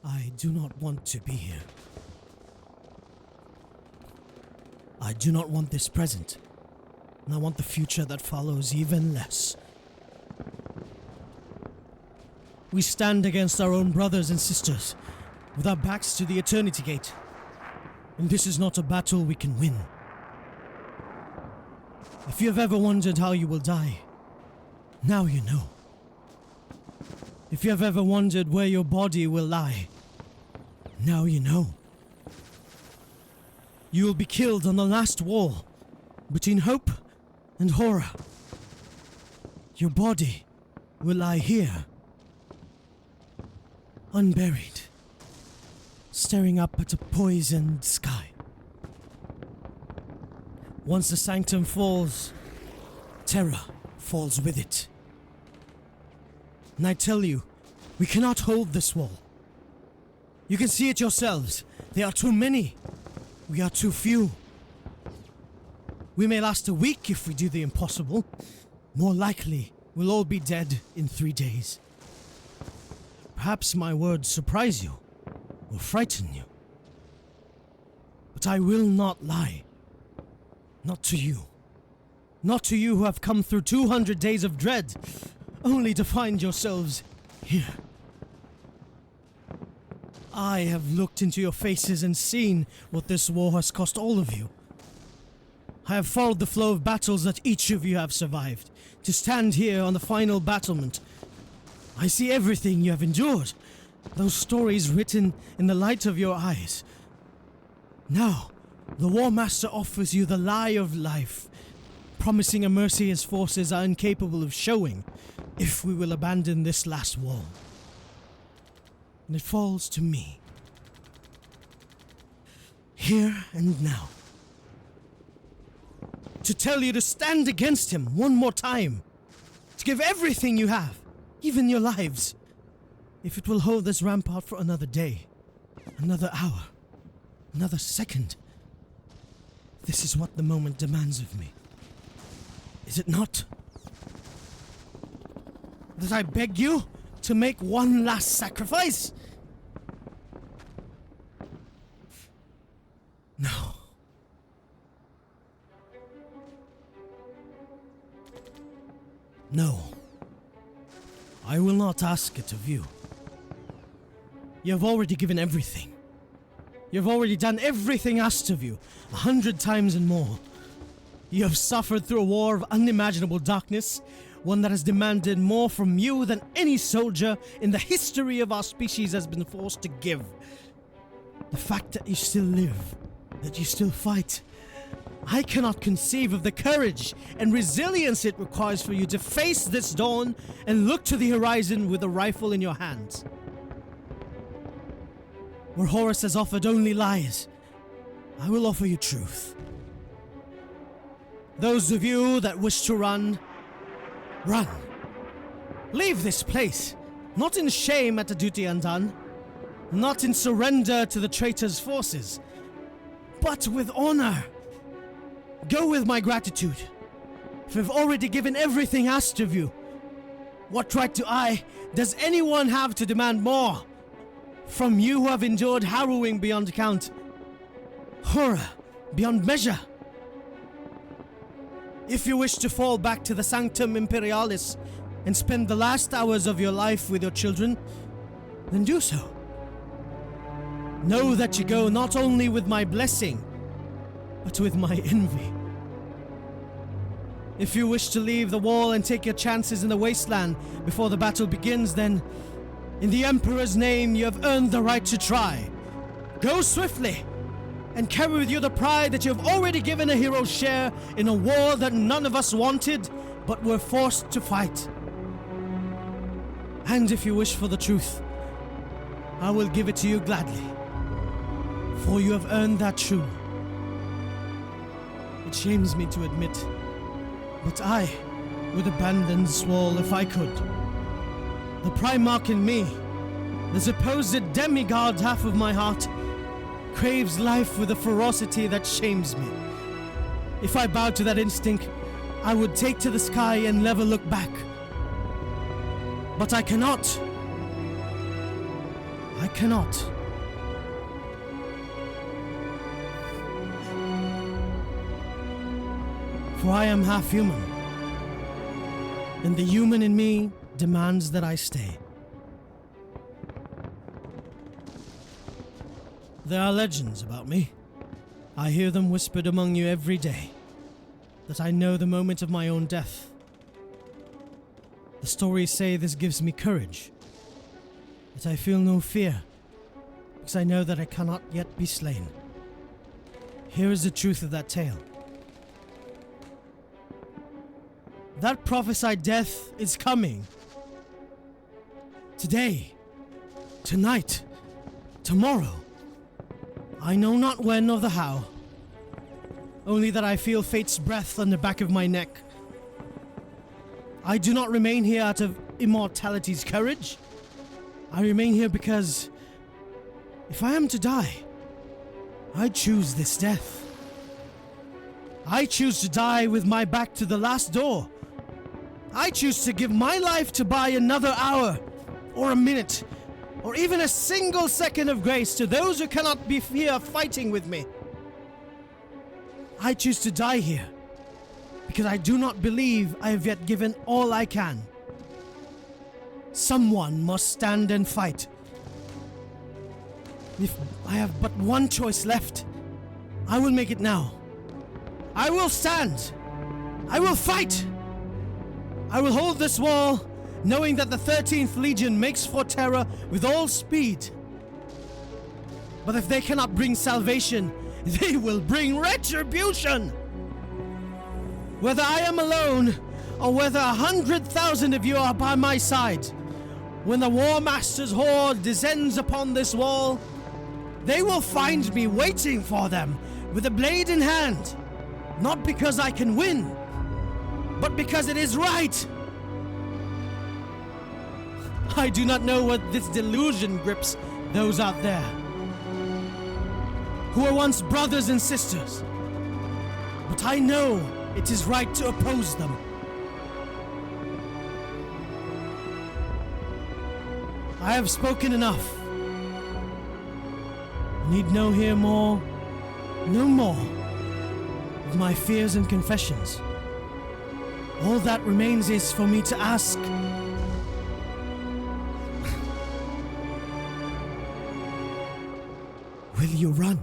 I do not want to be here. I do not want this present, and I want the future that follows even less. We stand against our own brothers and sisters, with our backs to the Eternity Gate, and this is not a battle we can win. If you have ever wondered how you will die, now you know. If you have ever wondered where your body will lie, now you know. You will be killed on the last wall, between hope and horror. Your body will lie here, unburied, staring up at a poisoned sky. Once the sanctum falls, terror falls with it. And I tell you, we cannot hold this wall. You can see it yourselves. There are too many. We are too few. We may last a week if we do the impossible. More likely, we'll all be dead in 3 days. Perhaps my words surprise you, or frighten you. But I will not lie. Not to you. Not to you who have come through 200 days of dread, only to find yourselves here. I have looked into your faces and seen what this war has cost all of you. I have followed the flow of battles that each of you have survived, to stand here on the final battlement. I see everything you have endured, those stories written in the light of your eyes. Now, the War Master offers you the lie of life, promising a mercy his forces are incapable of showing if we will abandon this last wall. And it falls to me, here and now, to tell you to stand against him one more time, to give everything you have, even your lives, if it will hold this rampart for another day, another hour, another second. This is what the moment demands of me. Is it not? That I beg you to make one last sacrifice? No. No. I will not ask it of you. You have already given everything. You have already done everything asked of you, 100 times and more. You have suffered through a war of unimaginable darkness, one that has demanded more from you than any soldier in the history of our species has been forced to give. The fact that you still live, that you still fight, I cannot conceive of the courage and resilience it requires for you to face this dawn and look to the horizon with a rifle in your hands. Where Horus has offered only lies, I will offer you truth. Those of you that wish to run, run. Leave this place, not in shame at the duty undone, not in surrender to the traitor's forces, but with honor. Go with my gratitude, for I've already given everything asked of you. What right does anyone have to demand more? From you who have endured harrowing beyond count, horror beyond measure. If you wish to fall back to the Sanctum Imperialis and spend the last hours of your life with your children, then do so. Know that you go not only with my blessing, but with my envy. If you wish to leave the wall and take your chances in the wasteland before the battle begins, then, in the Emperor's name, you have earned the right to try. Go swiftly, and carry with you the pride that you have already given a hero's share in a war that none of us wanted, but were forced to fight. And if you wish for the truth, I will give it to you gladly, for you have earned that too. It shames me to admit, but I would abandon this wall if I could. The Primarch in me, the supposed demigod half of my heart, craves life with a ferocity that shames me. If I bowed to that instinct, I would take to the sky and never look back. But I cannot. I cannot. For I am half human, and the human in me demands that I stay. There are legends about me. I hear them whispered among you every day, that I know the moment of my own death. The stories say this gives me courage, that I feel no fear, because I know that I cannot yet be slain. Here is the truth of that tale. That prophesied death is coming. Today, tonight, tomorrow. I know not when or the how. Only that I feel fate's breath on the back of my neck. I do not remain here out of immortality's courage. I remain here because if I am to die, I choose this death. I choose to die with my back to the last door. I choose to give my life to buy another hour, or a minute, or even a single second of grace to those who cannot be here fighting with me. I choose to die here, because I do not believe I have yet given all I can. Someone must stand and fight. If I have but one choice left, I will make it now. I will stand. I will fight. I will hold this wall, knowing that the 13th Legion makes for Terra with all speed. But if they cannot bring salvation, they will bring retribution! Whether I am alone, or whether 100,000 of you are by my side, when the War Master's horde descends upon this wall, they will find me waiting for them with a blade in hand, not because I can win, but because it is right. I do not know what this delusion grips those out there who were once brothers and sisters, but I know it is right to oppose them. I have spoken enough. I need no hear more, no more of my fears and confessions. All that remains is for me to ask, will you run?